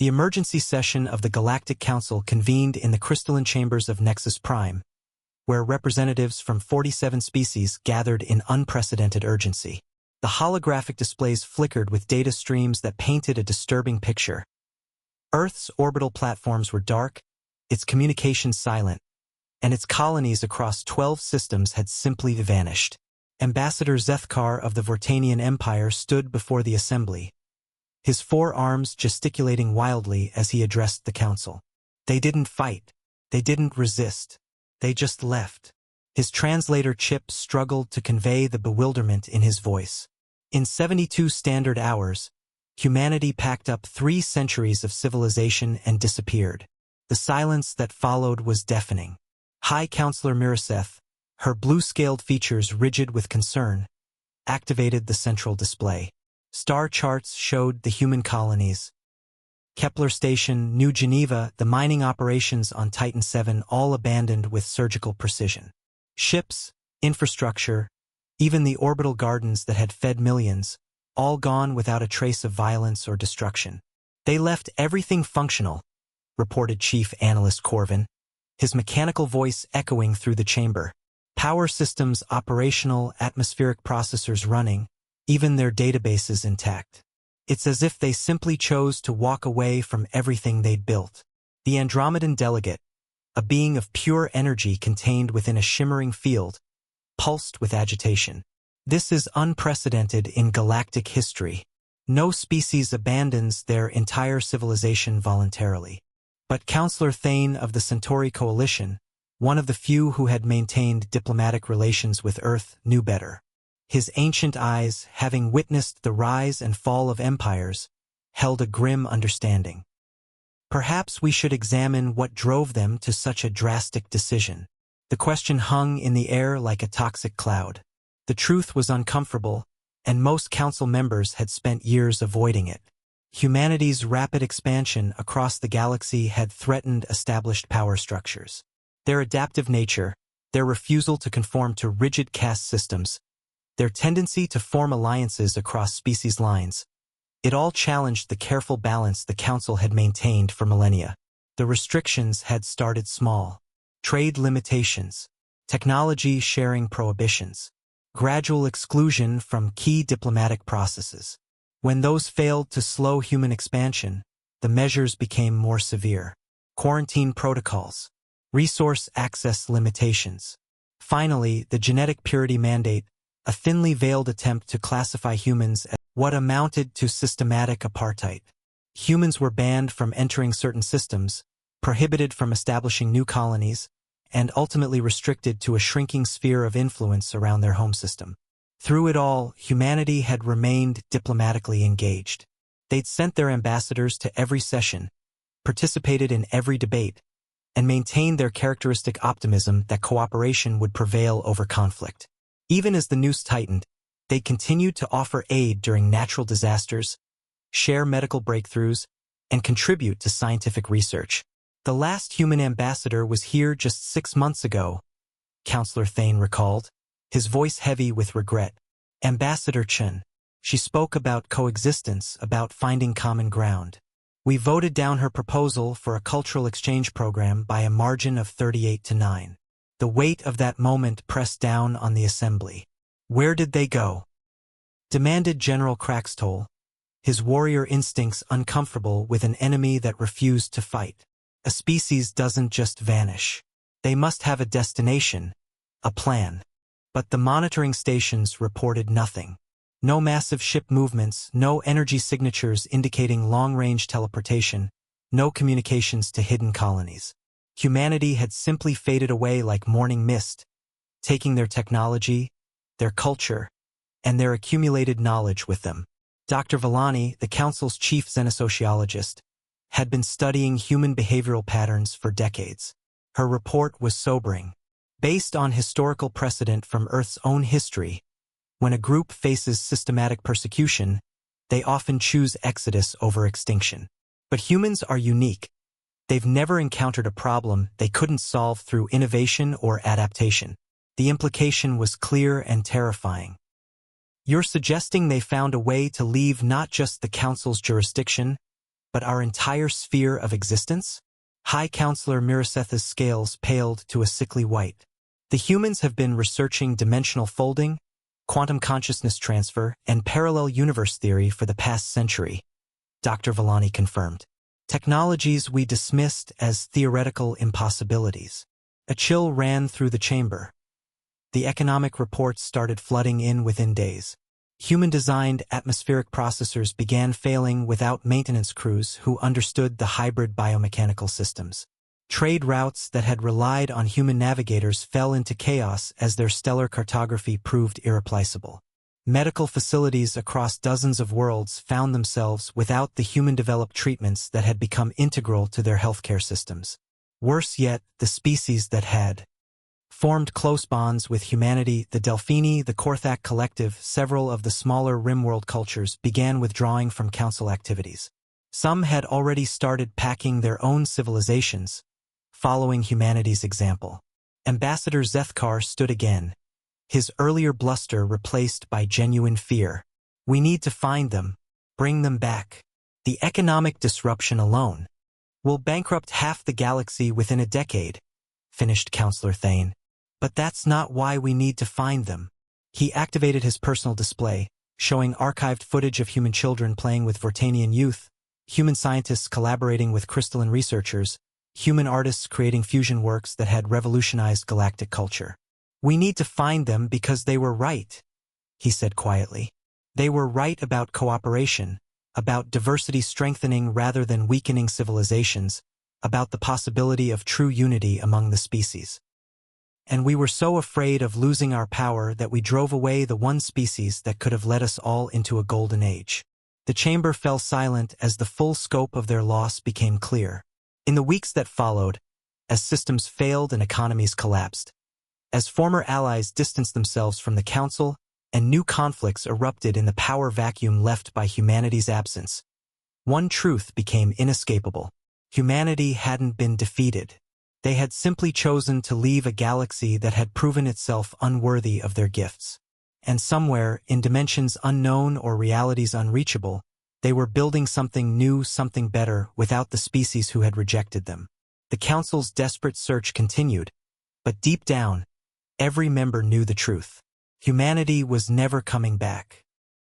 The emergency session of the Galactic Council convened in the crystalline chambers of Nexus Prime, where representatives from 47 species gathered in unprecedented urgency. The holographic displays flickered with data streams that painted a disturbing picture. Earth's orbital platforms were dark, its communications silent, and its colonies across 12 systems had simply vanished. Ambassador Zethkar of the Vortanian Empire stood before the assembly, his 4 arms gesticulating wildly as he addressed the council. They didn't fight. They didn't resist. They just left. His translator chip struggled to convey the bewilderment in his voice. In 72 standard hours, humanity packed up 3 centuries of civilization and disappeared. The silence that followed was deafening. High Counselor Miraseth, her blue-scaled features rigid with concern, activated the central display. Star charts showed the human colonies. Kepler Station, New Geneva, the mining operations on Titan 7 all abandoned with surgical precision. Ships, infrastructure, even the orbital gardens that had fed millions, all gone without a trace of violence or destruction. They left everything functional, reported Chief Analyst Corvin, his mechanical voice echoing through the chamber. Power systems operational, atmospheric processors running, even their databases intact. It's as if they simply chose to walk away from everything they'd built. The Andromedan delegate, a being of pure energy contained within a shimmering field, pulsed with agitation. This is unprecedented in galactic history. No species abandons their entire civilization voluntarily. But Counselor Thane of the Centauri Coalition, one of the few who had maintained diplomatic relations with Earth, knew better. His ancient eyes, having witnessed the rise and fall of empires, held a grim understanding. Perhaps we should examine what drove them to such a drastic decision. The question hung in the air like a toxic cloud. The truth was uncomfortable, and most council members had spent years avoiding it. Humanity's rapid expansion across the galaxy had threatened established power structures. Their adaptive nature, their refusal to conform to rigid caste systems, their tendency to form alliances across species lines, it all challenged the careful balance the Council had maintained for millennia. The restrictions had started small. Trade limitations, technology sharing prohibitions, gradual exclusion from key diplomatic processes. When those failed to slow human expansion, the measures became more severe. Quarantine protocols, resource access limitations. Finally, the genetic purity mandate, a thinly veiled attempt to classify humans as what amounted to systematic apartheid. Humans were banned from entering certain systems, prohibited from establishing new colonies, and ultimately restricted to a shrinking sphere of influence around their home system. Through it all, humanity had remained diplomatically engaged. They'd sent their ambassadors to every session, participated in every debate, and maintained their characteristic optimism that cooperation would prevail over conflict. Even as the noose tightened, they continued to offer aid during natural disasters, share medical breakthroughs, and contribute to scientific research. The last human ambassador was here just 6 months ago, Counselor Thane recalled, his voice heavy with regret. Ambassador Chen. She spoke about coexistence, about finding common ground. We voted down her proposal for a cultural exchange program by a margin of 38-9. The weight of that moment pressed down on the assembly. Where did they go? Demanded General Craxtol, his warrior instincts uncomfortable with an enemy that refused to fight. A species doesn't just vanish. They must have a destination, a plan. But the monitoring stations reported nothing. No massive ship movements, no energy signatures indicating long-range teleportation, no communications to hidden colonies. Humanity had simply faded away like morning mist, taking their technology, their culture, and their accumulated knowledge with them. Dr. Villani, the Council's chief xenosociologist, had been studying human behavioral patterns for decades. Her report was sobering. Based on historical precedent from Earth's own history, when a group faces systematic persecution, they often choose exodus over extinction. But humans are unique. They've never encountered a problem they couldn't solve through innovation or adaptation. The implication was clear and terrifying. You're suggesting they found a way to leave not just the Council's jurisdiction, But our entire sphere of existence? High Counselor Mirasetha's scales paled to a sickly white. The humans have been researching dimensional folding, quantum consciousness transfer, and parallel universe theory for the past century, Dr. Villani confirmed. Technologies we dismissed as theoretical impossibilities. A chill ran through the chamber. The economic reports started flooding in within days. Human-designed atmospheric processors began failing without maintenance crews who understood the hybrid biomechanical systems. Trade routes that had relied on human navigators fell into chaos as their stellar cartography proved irreplaceable. Medical facilities across dozens of worlds found themselves without the human-developed treatments that had become integral to their healthcare systems. Worse yet, the species that had formed close bonds with humanity, the Delphini, the Korthak Collective, several of the smaller Rimworld cultures began withdrawing from council activities. Some had already started packing their own civilizations, following humanity's example. Ambassador Zethkar stood again, his earlier bluster replaced by genuine fear. We need to find them, bring them back. The economic disruption alone will bankrupt half the galaxy within a decade, finished Counselor Thane. But that's not why we need to find them. He activated his personal display, showing archived footage of human children playing with Vortanian youth, human scientists collaborating with crystalline researchers, human artists creating fusion works that had revolutionized galactic culture. We need to find them because they were right, he said quietly. They were right about cooperation, about diversity strengthening rather than weakening civilizations, about the possibility of true unity among the species. And we were so afraid of losing our power that we drove away the one species that could have led us all into a golden age. The chamber fell silent as the full scope of their loss became clear. In the weeks that followed, as systems failed and economies collapsed, as former allies distanced themselves from the Council and new conflicts erupted in the power vacuum left by humanity's absence, one truth became inescapable. Humanity hadn't been defeated. They had simply chosen to leave a galaxy that had proven itself unworthy of their gifts. And somewhere, in dimensions unknown or realities unreachable, they were building something new, something better, without the species who had rejected them. The Council's desperate search continued, but deep down, every member knew the truth. Humanity was never coming back.